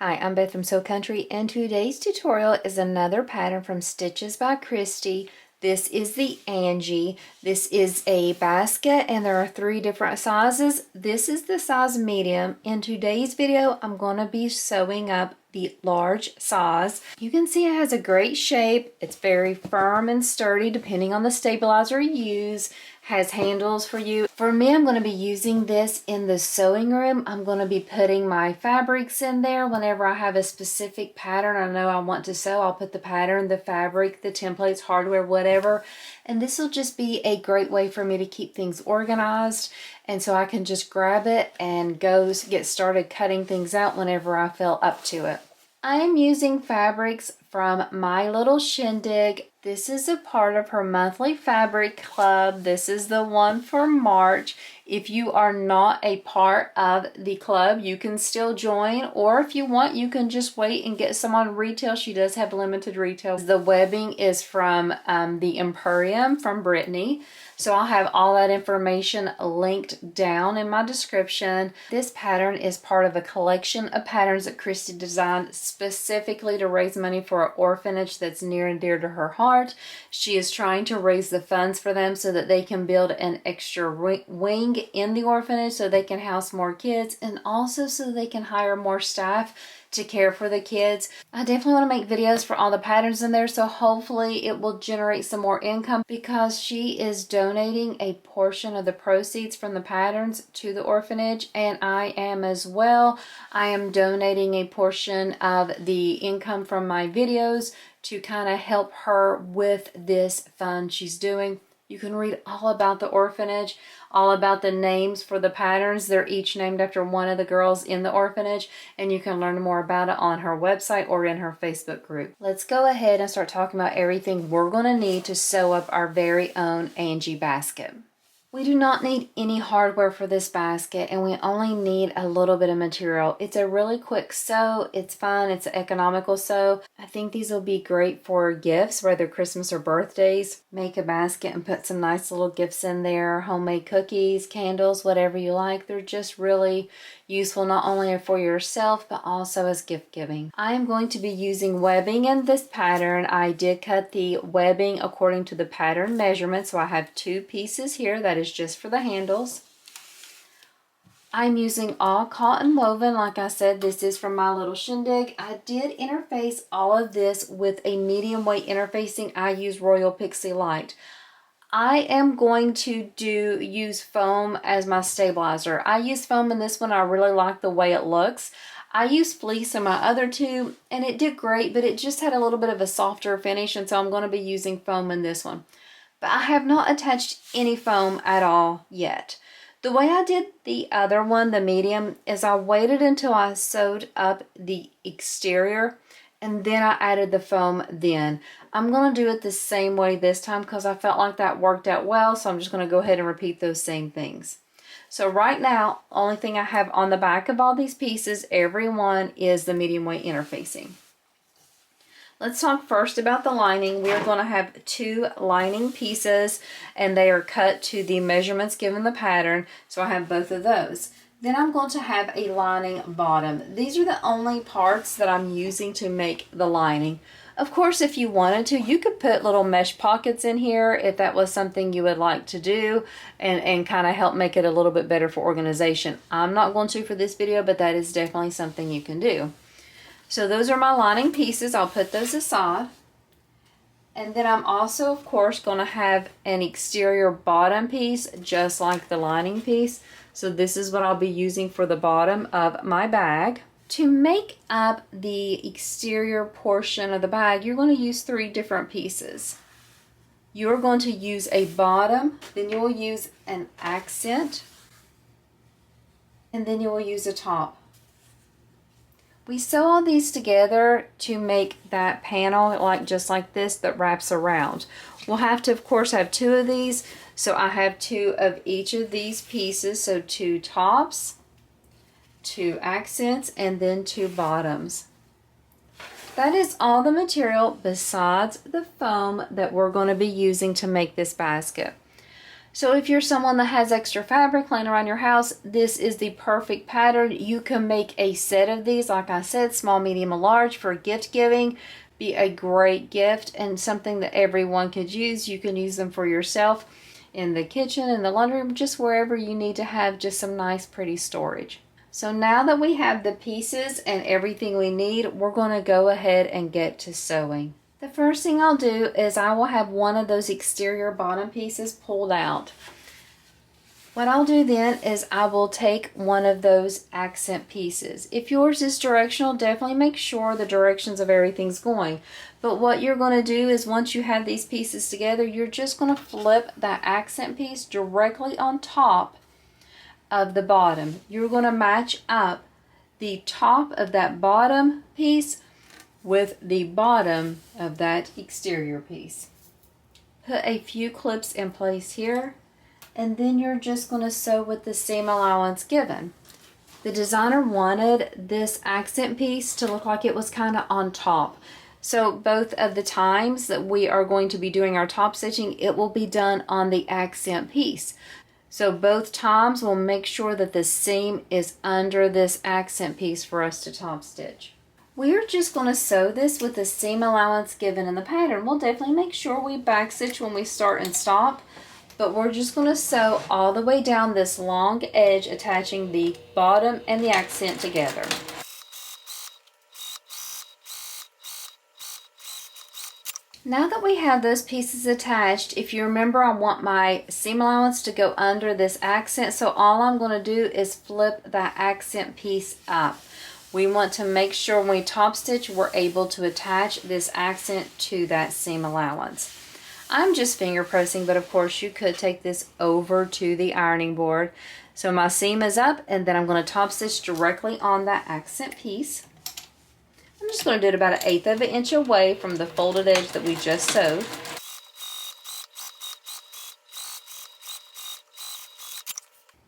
Hi, I'm Beth from Sew Country, and today's tutorial is another pattern from Stitches by Christy. This is the Angie. This is a basket, and there are 3 different sizes. This is the size medium. In today's video, I'm going to be sewing up the large size. You can see it has a great shape. It's very firm and sturdy depending on the stabilizer you use. Has handles for you. For me, I'm going to be using this in the sewing room. I'm going to be putting my fabrics in there whenever I have a specific pattern I know I want to sew. I'll put the pattern, the fabric, the templates, hardware, whatever. And this will just be a great way for me to keep things organized. And so I can just grab it and go get started cutting things out whenever I feel up to it. I am using fabrics from My Little Shindig. This is a part of her monthly fabric club. This is the one for March. If you are not a part of the club, you can still join, or if you want, you can just wait and get some on retail. She does have limited retail. The webbing is from the Emporium from Brittany. So I'll have all that information linked down in my description. This pattern is part of a collection of patterns that Christy designed specifically to raise money for an orphanage that's near and dear to her heart. She is trying to raise the funds for them so that they can build an extra wing in the orphanage so they can house more kids, and also so they can hire more staff to care for the kids. I definitely want to make videos for all the patterns in there, so hopefully it will generate some more income, because she is donating a portion of the proceeds from the patterns to the orphanage, and I am as well. I am donating a portion of the income from my videos to kind of help her with this fund she's doing. You can read all about the orphanage, all about the names for the patterns. They're each named after one of the girls in the orphanage, and you can learn more about it on her website or in her Facebook group. Let's go ahead and start talking about everything we're going to need to sew up our very own Angie basket. We do not need any hardware for this basket, and we only need a little bit of material. It's a really quick sew. It's fun. It's an economical sew. I think these will be great for gifts, whether Christmas or birthdays. Make a basket and put some nice little gifts in there. Homemade cookies, candles, whatever you like. They're just really useful, not only for yourself, but also as gift giving. I am going to be using webbing in this pattern. I did cut the webbing according to the pattern measurement, so I have 2 pieces here. That is just for the handles. I'm using all cotton woven. Like I said, this is from My Little Shindig. I did interface all of this with a medium weight interfacing. I use Royal Pixie Light. I am going to use foam as my stabilizer. I use foam in this one. I really like the way it looks. I used fleece in my other 2, and it did great, but it just had a little bit of a softer finish, and so I'm going to be using foam in this one. But I have not attached any foam at all yet. The way I did the other one, the medium, is I waited until I sewed up the exterior, and then I added the foam then. I'm going to do it the same way this time because I felt like that worked out well, so I'm just going to go ahead and repeat those same things. So right now, only thing I have on the back of all these pieces, every one, is the medium weight interfacing. Let's talk first about the lining. We are going to have 2 lining pieces, and they are cut to the measurements given the pattern, so I have both of those. Then I'm going to have a lining bottom. These are the only parts that I'm using to make the lining. Of course, if you wanted to, you could put little mesh pockets in here if that was something you would like to do, and kind of help make it a little bit better for organization. I'm not going to for this video, but that is definitely something you can do. So those are my lining pieces. I'll put those aside. And then I'm also, of course, going to have an exterior bottom piece just like the lining piece. So this is what I'll be using for the bottom of my bag. To make up the exterior portion of the bag, you're going to use 3 different pieces. You're going to use a bottom, then you will use an accent, and then you will use a top. We sew all these together to make that panel just like this that wraps around. We'll have to, of course, have 2 of these. So I have 2 of each of these pieces. So 2 tops, 2 accents, and then 2 bottoms. That is all the material besides the foam that we're going to be using to make this basket. So if you're someone that has extra fabric laying around your house, this is the perfect pattern. You can make a set of these, like I said, small, medium, and large for gift giving. Be a great gift and something that everyone could use. You can use them for yourself in the kitchen, in the laundry room, just wherever you need to have just some nice pretty storage. So now that we have the pieces and everything we need, we're going to go ahead and get to sewing. The first thing I'll do is I will have one of those exterior bottom pieces pulled out. What I'll do then is I will take one of those accent pieces. If yours is directional, definitely make sure the directions of everything's going. But what you're going to do is once you have these pieces together, you're just going to flip that accent piece directly on top of the bottom. You're going to match up the top of that bottom piece with the bottom of that exterior piece. Put a few clips in place here, and then you're just going to sew with the seam allowance given. The designer wanted this accent piece to look like it was kind of on top. So both of the times that we are going to be doing our top stitching, it will be done on the accent piece. So both times we'll make sure that the seam is under this accent piece for us to top stitch. We're just going to sew this with the seam allowance given in the pattern. We'll definitely make sure we back stitch when we start and stop, but we're just going to sew all the way down this long edge, attaching the bottom and the accent together. Now that we have those pieces attached, if you remember, I want my seam allowance to go under this accent, so all I'm going to do is flip that accent piece up. We want to make sure when we top stitch, we're able to attach this accent to that seam allowance. I'm just finger pressing, but of course you could take this over to the ironing board. So my seam is up, and then I'm going to top stitch directly on that accent piece. I'm just going to do it about 1/8 of an inch away from the folded edge that we just sewed.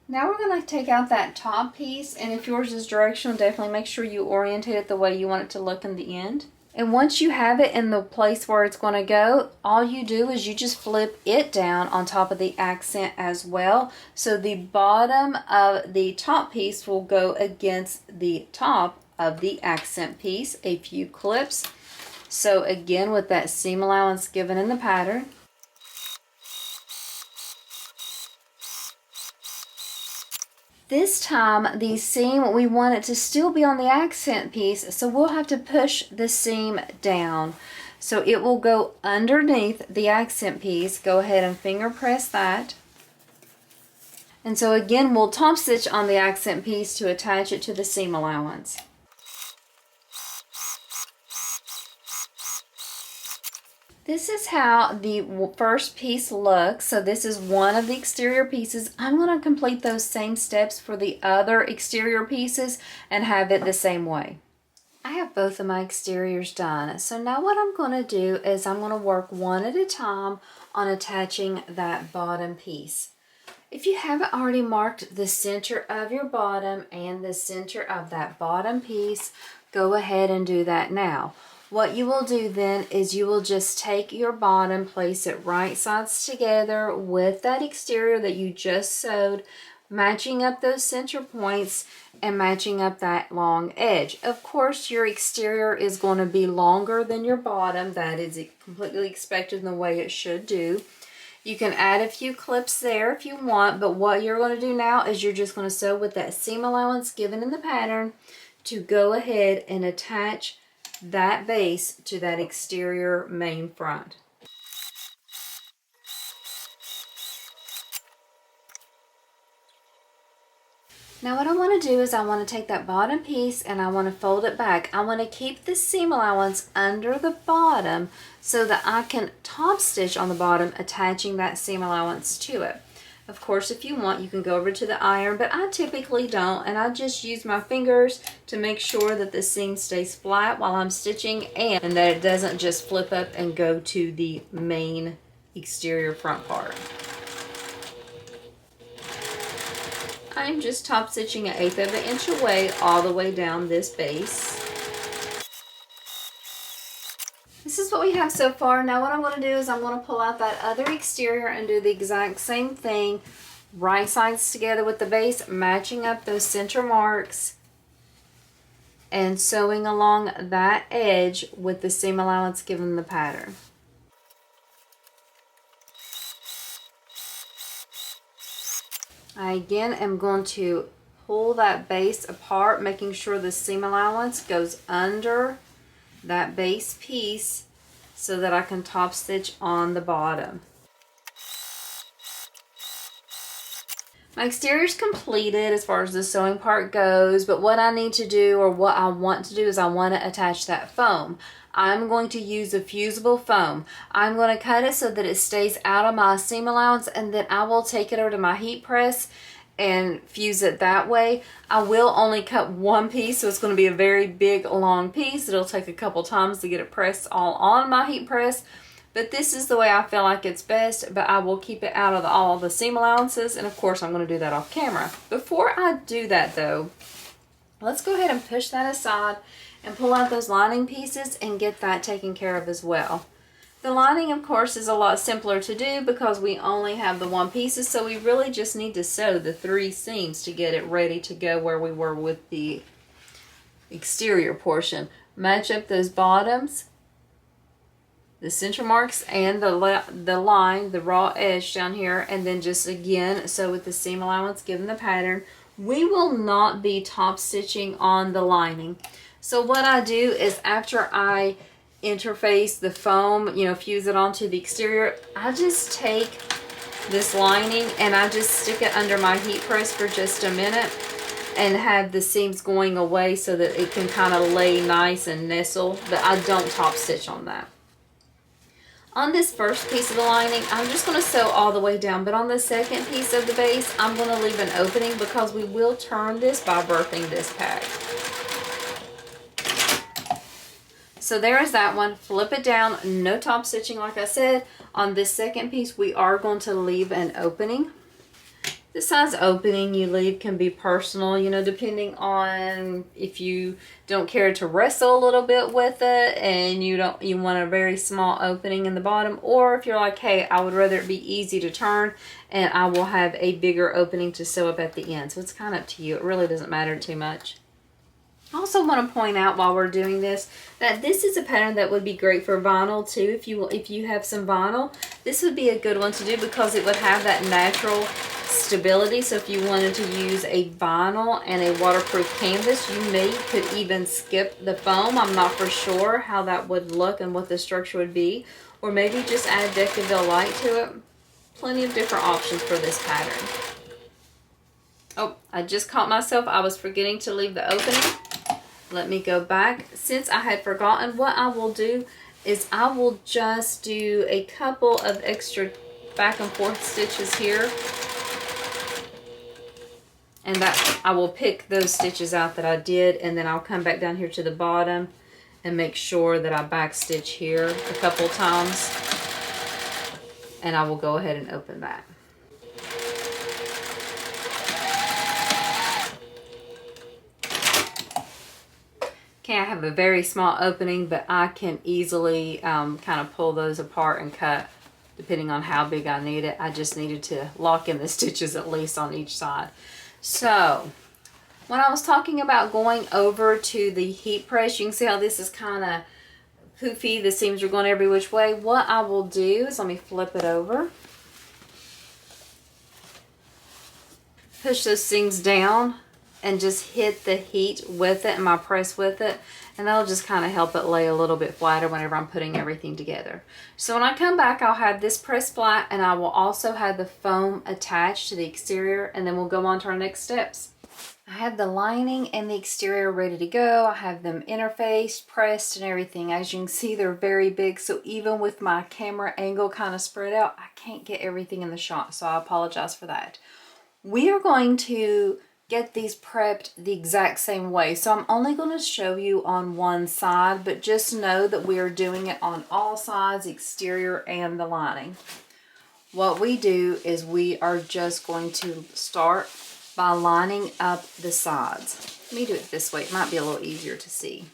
Now we're going to take out that top piece, and if yours is directional, definitely make sure you orientate it the way you want it to look in the end. And once you have it in the place where it's going to go, all you do is you just flip it down on top of the accent as well. So the bottom of the top piece will go against the top of the accent piece. A few clips. So again, with that seam allowance given in the pattern. This time, the seam, we want it to still be on the accent piece, so we'll have to push the seam down. So it will go underneath the accent piece. Go ahead and finger press that. And so again, we'll top stitch on the accent piece to attach it to the seam allowance. This is how the first piece looks. So this is one of the exterior pieces. I'm going to complete those same steps for the other exterior pieces and have it the same way. I have both of my exteriors done. So now what I'm going to do is I'm going to work one at a time on attaching that bottom piece. If you haven't already marked the center of your bottom and the center of that bottom piece, go ahead and do that now. What you will do then is you will just take your bottom, place it right sides together with that exterior that you just sewed, matching up those center points and matching up that long edge. Of course, your exterior is going to be longer than your bottom. That is completely expected in the way it should do. You can add a few clips there if you want, but what you're going to do now is you're just going to sew with that seam allowance given in the pattern to go ahead and attach that base to that exterior main front. Now what I want to do is I want to take that bottom piece and I want to fold it back. I want to keep the seam allowance under the bottom so that I can top stitch on the bottom, attaching that seam allowance to it. Of course, if you want, you can go over to the iron, but I typically don't, and I just use my fingers to make sure that the seam stays flat while I'm stitching and that it doesn't just flip up and go to the main exterior front part. I'm just top stitching 1/8 of an inch away all the way down this base. This is what we have so far. Now what I'm going to do is I'm going to pull out that other exterior and do the exact same thing. Right sides together with the base, matching up those center marks and sewing along that edge with the seam allowance given the pattern. I again am going to pull that base apart, making sure the seam allowance goes under that base piece so that I can top stitch on the bottom. My exterior is completed as far as the sewing part goes, but what I need to do, or what I want to do, is I want to attach that foam. I'm going to use a fusible foam. I'm going to cut it so that it stays out of my seam allowance, and then I will take it over to my heat press and fuse it that way. I will only cut one piece, so it's going to be a very big long piece. It'll take a couple times to get it pressed all on my heat press, but this is the way I feel like it's best. But I will keep it out of all the seam allowances, and of course I'm going to do that off camera. Before I do that though, let's go ahead and push that aside and pull out those lining pieces and get that taken care of as well. The lining, of course, is a lot simpler to do because we only have the one pieces, so we really just need to sew the 3 seams to get it ready to go where we were with the exterior portion. Match up those bottoms, the center marks, and the line, the raw edge down here, and then just again sew with the seam allowance given the pattern. We will not be top stitching on the lining. So what I do is, after I interface the foam, you know, fuse it onto the exterior, I just take this lining and I just stick it under my heat press for just a minute and have the seams going away so that it can kind of lay nice and nestle, but I don't top stitch on that. On this first piece of the lining, I'm just going to sew all the way down, but on the second piece of the base, I'm going to leave an opening because we will turn this by birthing this pack. So there is that one. Flip it down, no top stitching like I said. On this second piece, we are going to leave an opening. The size opening you leave can be personal, you know, depending on if you don't care to wrestle a little bit with it and you want a very small opening in the bottom, or if you're like, hey, I would rather it be easy to turn and I will have a bigger opening to sew up at the end. So it's kind of up to you. It really doesn't matter too much. I also want to point out while we're doing this that this is a pattern that would be great for vinyl too. If you have some vinyl, this would be a good one to do because it would have that natural stability. So if you wanted to use a vinyl and a waterproof canvas, you could even skip the foam. I'm not for sure how that would look and what the structure would be, or maybe just add Decadil light to it. Plenty of different options for this pattern. Oh, I just caught myself. I was forgetting to leave the opening. Let me go back. Since I had forgotten, what I will do is I will just do a couple of extra back and forth stitches here. And that I will pick those stitches out that I did, and then I'll come back down here to the bottom and make sure that I back stitch here a couple times. And I will go ahead and open that. Okay, I have a very small opening, but I can easily kind of pull those apart and cut depending on how big I need it. I just needed to lock in the stitches at least on each side. So when I was talking about going over to the heat press, you can see how this is kind of poofy. The seams are going every which way. What I will do is, let me flip it over. Push those seams down and just hit the heat with it and my press with it, and that'll just kind of help it lay a little bit flatter whenever I'm putting everything together. So when I come back, I'll have this pressed flat, and I will also have the foam attached to the exterior, and then we'll go on to our next steps. I have the lining and the exterior ready to go. I have them interfaced, pressed, and everything. As you can see, they're very big, so even with my camera angle kind of spread out, I can't get everything in the shot, so I apologize for that. We are going to get these prepped the exact same way. So I'm only going to show you on one side, but just know that we are doing it on all sides, exterior and the lining. What we do is we are just going to start by lining up the sides. Let me do it this way. It might be a little easier to see.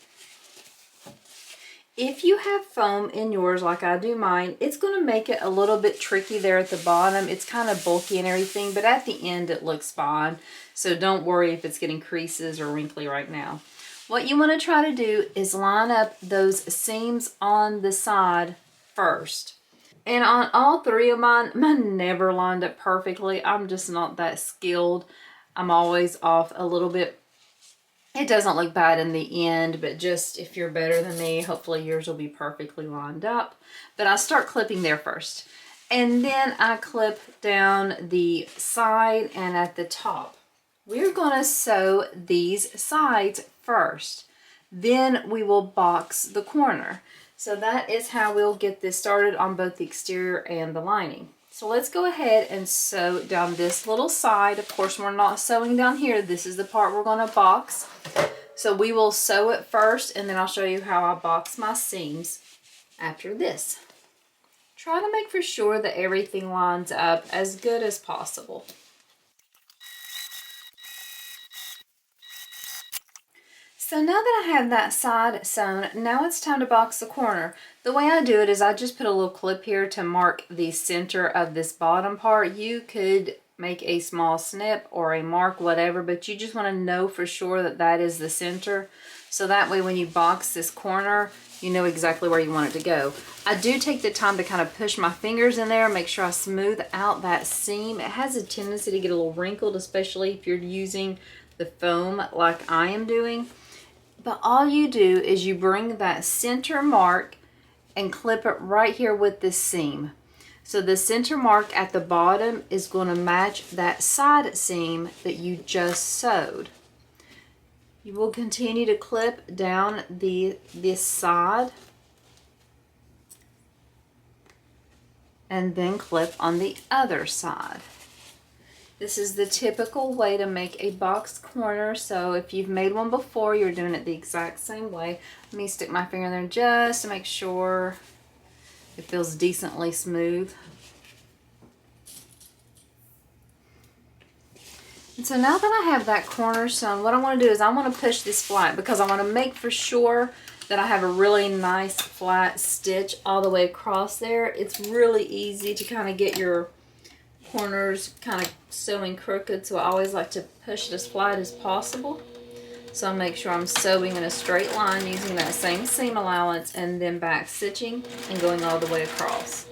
If you have foam in yours like I do mine, it's going to make it a little bit tricky there at the bottom. It's kind of bulky and everything, but at the end it looks fine. So don't worry if it's getting creases or wrinkly right now. What you want to try to do is line up those seams on the side first. And on all three of mine never lined up perfectly. I'm just not that skilled. I'm always off a little bit. It doesn't look bad in the end, but just if you're better than me, hopefully yours will be perfectly lined up. But I start clipping there first. And then I clip down the side and at the top. We're going to sew these sides first. Then we will box the corner. So that is how we'll get this started on both the exterior and the lining. So let's go ahead and sew down this little side. Of course, we're not sewing down here. This is the part we're going to box. So we will sew it first, and then I'll show you how I box my seams after this. Try to make for sure that everything lines up as good as possible. So now that I have that side sewn, now it's time to box the corner. The way I do it is I just put a little clip here to mark the center of this bottom part. You could make a small snip or a mark, whatever, but you just want to know for sure that that is the center. So that way when you box this corner, you know exactly where you want it to go. I do take the time to kind of push my fingers in there, make sure I smooth out that seam. It has a tendency to get a little wrinkled, especially if you're using the foam like I am doing. But all you do is you bring that center mark and clip it right here with this seam. So the center mark at the bottom is going to match that side seam that you just sewed. You will continue to clip down this side and then clip on the other side. This is the typical way to make a box corner. So if you've made one before, you're doing it the exact same way. Let me stick my finger in there just to make sure it feels decently smooth. And so now that I have that corner sewn, what I want to do is I want to push this flat because I want to make for sure that I have a really nice flat stitch all the way across there. It's really easy to kind of get your corners kind of sewing crooked, so I always like to push it as flat as possible. So I'll make sure I'm sewing in a straight line using that same seam allowance and then back stitching and going all the way across.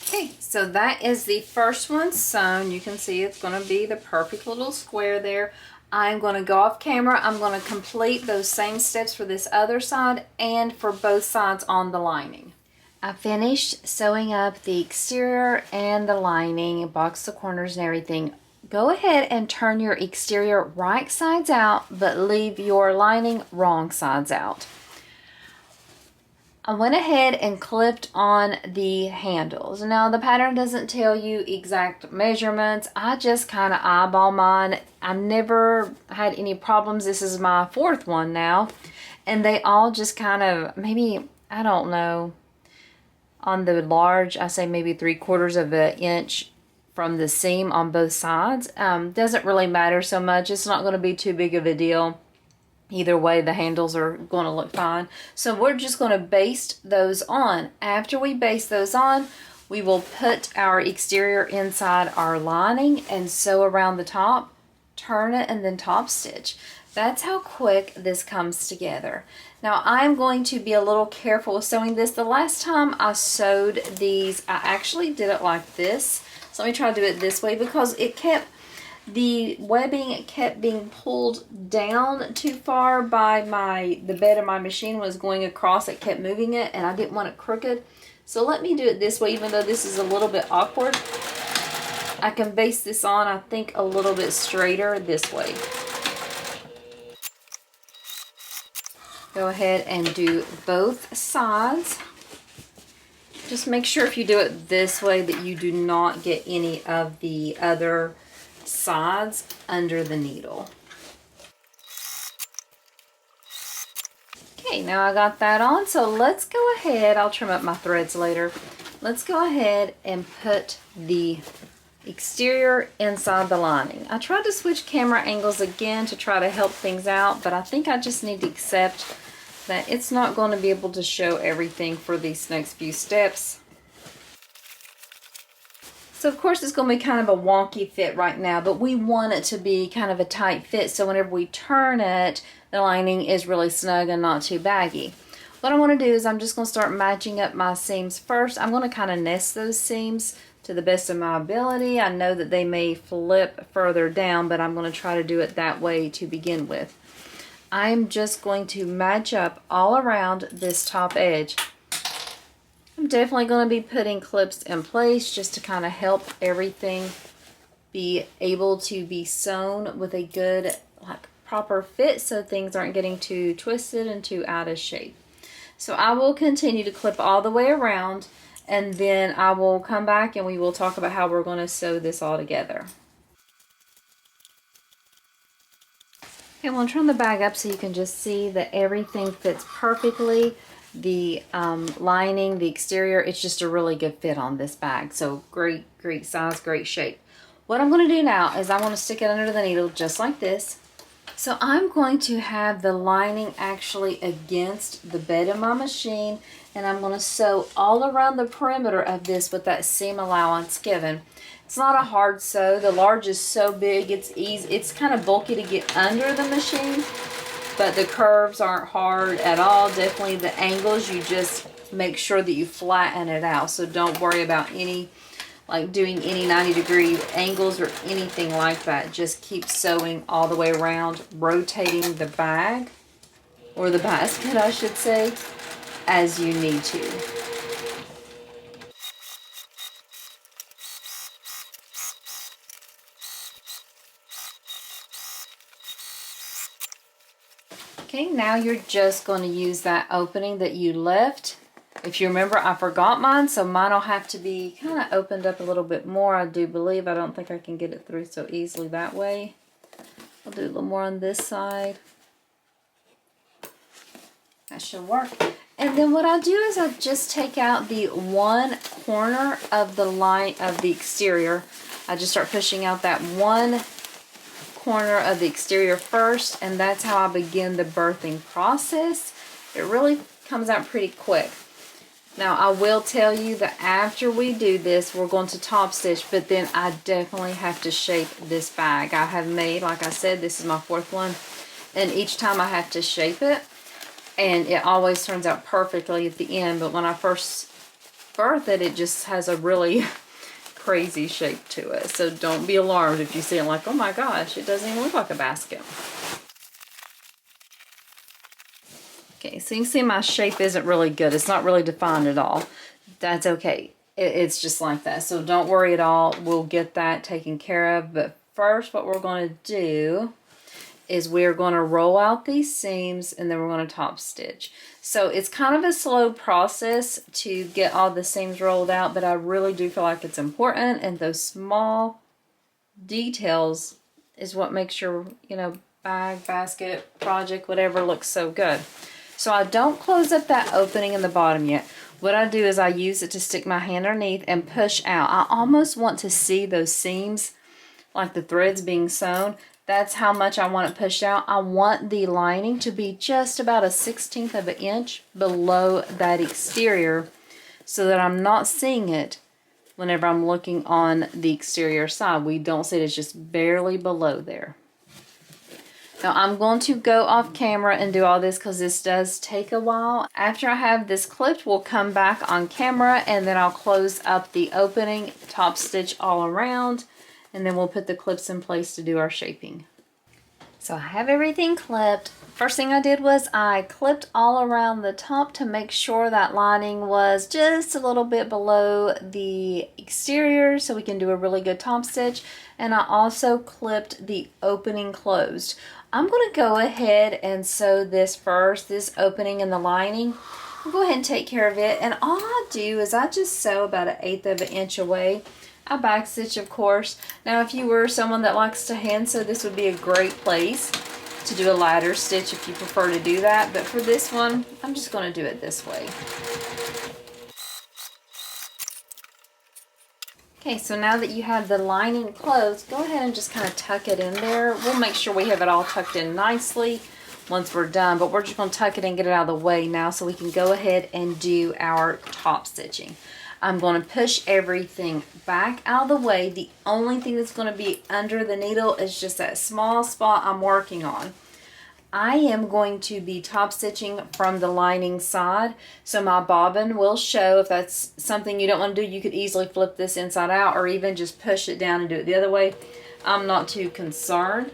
Okay, so that is the first one sewn. You can see it's going to be the perfect little square there. I'm going to go off camera. I'm going to complete those same steps for this other side and for both sides on the lining. I finished sewing up the exterior and the lining, box the corners and everything. Go ahead and turn your exterior right sides out, but leave your lining wrong sides out. I went ahead and clipped on the handles. Now the pattern doesn't tell you exact measurements. I just kind of eyeball mine. I've never had any problems. This is my fourth one now. And they all just kind of, maybe, I don't know, on the large, I say maybe 3/4 of an inch from the seam on both sides. Doesn't really matter so much. It's not going to be too big of a deal. Either way, the handles are going to look fine. So we're just going to baste those on. After we baste those on, we will put our exterior inside our lining and sew around the top, turn it, and then top stitch. That's how quick this comes together. Now I'm going to be a little careful with sewing this. The last time I sewed these, I actually did it like this. So let me try to do it this way because the webbing kept being pulled down too far by the bed of my machine was going across. It kept moving it and I didn't want it crooked. So let me do it this way, even though this is a little bit awkward. I can base this on, I think, a little bit straighter this way. Go ahead and do both sides. Just make sure if you do it this way that you do not get any of the other sides under the needle. Okay, now I got that on, so let's go ahead, I'll trim up my threads later. Let's go ahead and put the exterior inside the lining. I tried to switch camera angles again to try to help things out, but I think I just need to accept that it's not going to be able to show everything for these next few steps. So of course it's going to be kind of a wonky fit right now, but we want it to be kind of a tight fit, so whenever we turn it, the lining is really snug and not too baggy. What I want to do is I'm just going to start matching up my seams first. I'm going to kind of nest those seams to the best of my ability. I know that they may flip further down, but I'm going to try to do it that way to begin with. I'm just going to match up all around this top edge. I'm definitely going to be putting clips in place just to kind of help everything be able to be sewn with a good, like, proper fit, so things aren't getting too twisted and too out of shape. So I will continue to clip all the way around, and then I will come back and we will talk about how we're going to sew this all together. Okay, I'm going to turn the bag up so you can just see that everything fits perfectly. The lining, the exterior, it's just a really good fit on this bag. So great size, great shape. What I'm going to do now is I'm going to stick it under the needle just like this. So I'm going to have the lining actually against the bed of my machine, and I'm going to sew all around the perimeter of this with that seam allowance given. It's not a hard sew. The large is so big, it's easy. It's kind of bulky to get under the machine, but the curves aren't hard at all. Definitely the angles, you just make sure that you flatten it out. So don't worry about doing any 90-degree angles or anything like that. Just keep sewing all the way around, rotating the bag, or the basket I should say, as you need to. Okay, now you're just going to use that opening that you left. If you remember, I forgot mine, so mine will have to be kind of opened up a little bit more, I do believe. I don't think I can get it through so easily that way. I'll do a little more on this side. That should work. And then what I do is I just take out the one corner of the line of the exterior. I just start pushing out that one corner of the exterior first, and that's how I begin the birthing process. It really comes out pretty quick. Now I will tell you that after we do this, we're going to top stitch, but then I definitely have to shape this bag. I have made, like I said, this is my fourth one, and each time I have to shape it, and it always turns out perfectly at the end, but when I first birth it, it just has a really crazy shape to it. So don't be alarmed if you see it like, oh my gosh, it doesn't even look like a basket. Okay, so you can see my shape isn't really good. It's not really defined at all. That's okay. It's just like that. So don't worry at all. We'll get that taken care of. But first, what we're going to do is we're going to roll out these seams, and then we're going to top stitch. So it's kind of a slow process to get all the seams rolled out, but I really do feel like it's important, and those small details is what makes your, bag, basket, project, whatever looks so good. So I don't close up that opening in the bottom yet. What I do is I use it to stick my hand underneath and push out. I almost want to see those seams, like the threads being sewn. That's how much I want it pushed out. I want the lining to be just about 1/16 of an inch below that exterior, so that I'm not seeing it whenever I'm looking on the exterior side. We don't see it, it's just barely below there. Now I'm going to go off camera and do all this because this does take a while. After I have this clipped, we'll come back on camera, and then I'll close up the opening, top stitch all around, and then we'll put the clips in place to do our shaping. So I have everything clipped. First thing I did was I clipped all around the top to make sure that lining was just a little bit below the exterior so we can do a really good top stitch. And I also clipped the opening closed. I'm going to go ahead and sew this first, this opening in the lining. I'll go ahead and take care of it. And all I do is I just sew about 1/8 of an inch away. I back stitch, of course. Now if you were someone that likes to hand sew, this would be a great place to do a ladder stitch if you prefer to do that. But for this one, I'm just going to do it this way. Okay, so now that you have the lining closed, go ahead and just kind of tuck it in there. We'll make sure we have it all tucked in nicely once we're done, but we're just going to tuck it and get it out of the way now so we can go ahead and do our top stitching. I'm going to push everything back out of the way. The only thing that's going to be under the needle is just that small spot I'm working on. I am going to be top stitching from the lining side, so my bobbin will show. If that's something you don't want to do, you could easily flip this inside out or even just push it down and do it the other way. I'm not too concerned,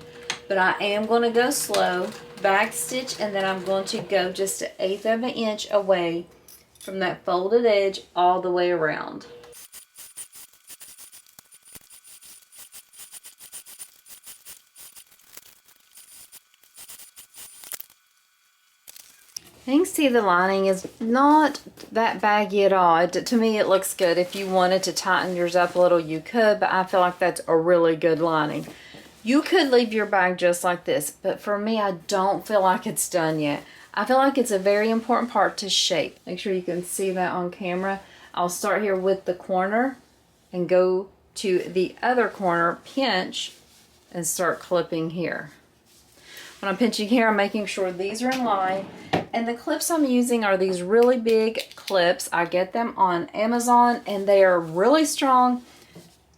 but I am going to go slow, back stitch, and then I'm going to go just 1/8 of an inch away from that folded edge all the way around. You can see the lining is not that baggy at all. To me, it looks good. If you wanted to tighten yours up a little, you could, but I feel like that's a really good lining. You could leave your bag just like this, but for me, I don't feel like it's done yet. I feel like it's a very important part to shape. Make sure you can see that on camera. I'll start here with the corner and go to the other corner, pinch, and start clipping here. When I'm pinching here, I'm making sure these are in line. And the clips I'm using are these really big clips. I get them on Amazon and they are really strong.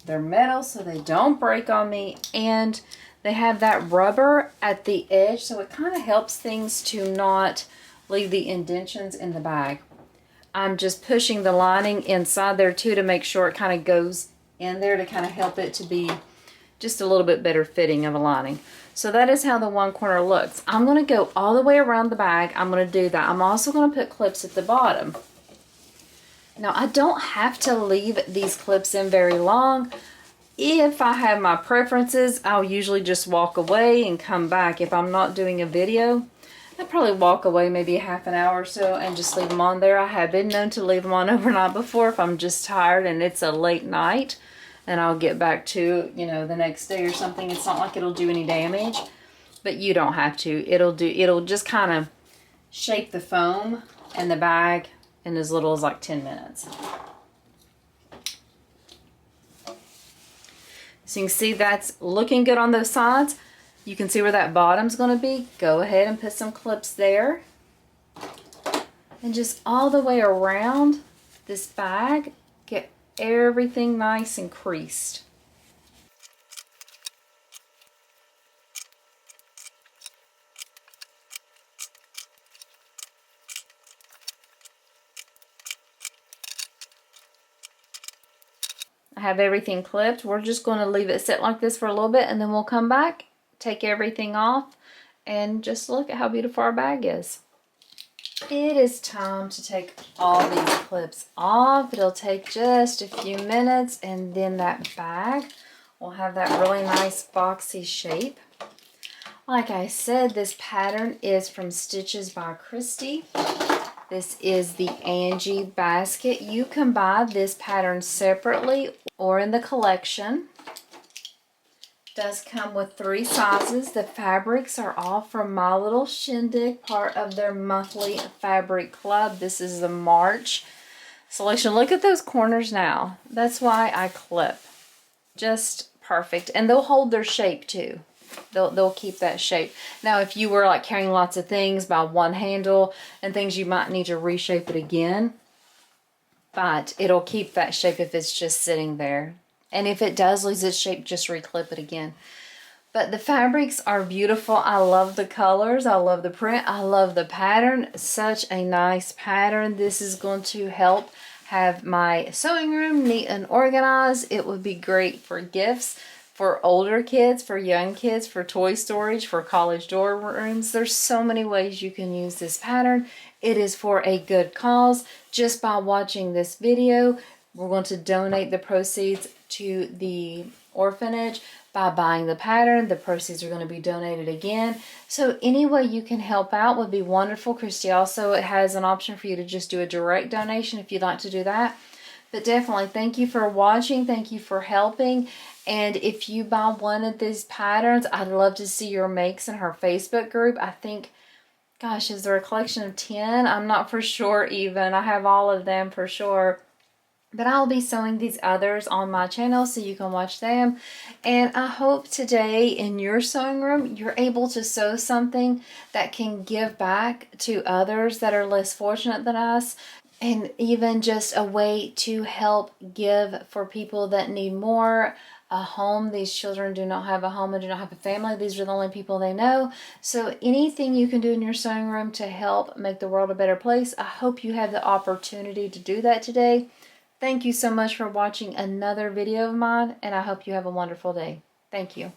They're metal so they don't break on me, and they have that rubber at the edge, so it kind of helps things to not leave the indentions in the bag. I'm just pushing the lining inside there too to make sure it kind of goes in there to kind of help it to be just a little bit better fitting of a lining. So that is how the one corner looks. I'm going to go all the way around the bag. I'm going to do that. I'm also going to put clips at the bottom. Now, I don't have to leave these clips in very long. If I have my preferences, I'll usually just walk away and come back. If I'm not doing a video, I'd probably walk away maybe a half an hour or so and just leave them on there. I have been known to leave them on overnight before if I'm just tired and it's a late night and I'll get back to, you know, the next day or something. It's not like it'll do any damage, but you don't have to. It'll just kind of shape the foam and the bag in as little as like 10 minutes. So you can see that's looking good on those sides. You can see where that bottom's going to be. Go ahead and put some clips there. And just all the way around this bag, get everything nice and creased. I have everything clipped. We're just going to leave it sit like this for a little bit and then we'll come back, take everything off, and just look at how beautiful our bag is. It is time to take all these clips off. It'll take just a few minutes and then that bag will have that really nice boxy shape. Like I said, this pattern is from Stitches by Christy. This is the Angie basket. You can buy this pattern separately or in the collection. It does come with 3 sizes. The fabrics are all from My Little Shindig, part of their monthly fabric club. This is the March selection. Look at those corners now. That's why I clip. Just perfect. And they'll hold their shape too. They'll keep that shape. Now, if you were like carrying lots of things by one handle and things, you might need to reshape it again. But it'll keep that shape if it's just sitting there. And if it does lose its shape, just reclip it again. But the fabrics are beautiful. I love the colors. I love the print. I love the pattern. Such a nice pattern. This is going to help have my sewing room neat and organized. It would be great for gifts. For older kids, for young kids, for toy storage, for college dorm rooms. There's so many ways you can use this pattern. It is for a good cause. Just by watching this video, we're going to donate the proceeds to the orphanage. By buying the pattern, the proceeds are going to be donated again. So any way you can help out would be wonderful. Christy also has an option for you to just do a direct donation if you'd like to do that. But definitely, thank you for watching. Thank you for helping. And if you buy one of these patterns, I'd love to see your makes in her Facebook group. I think, gosh, is there a collection of 10? I'm not for sure even. I have all of them for sure. But I'll be sewing these others on my channel so you can watch them. And I hope today in your sewing room, you're able to sew something that can give back to others that are less fortunate than us. And even just a way to help give for people that need more. A home. These children do not have a home and do not have a family. These are the only people they know. So anything you can do in your sewing room to help make the world a better place, I hope you have the opportunity to do that today. Thank you so much for watching another video of mine, and I hope you have a wonderful day. Thank you.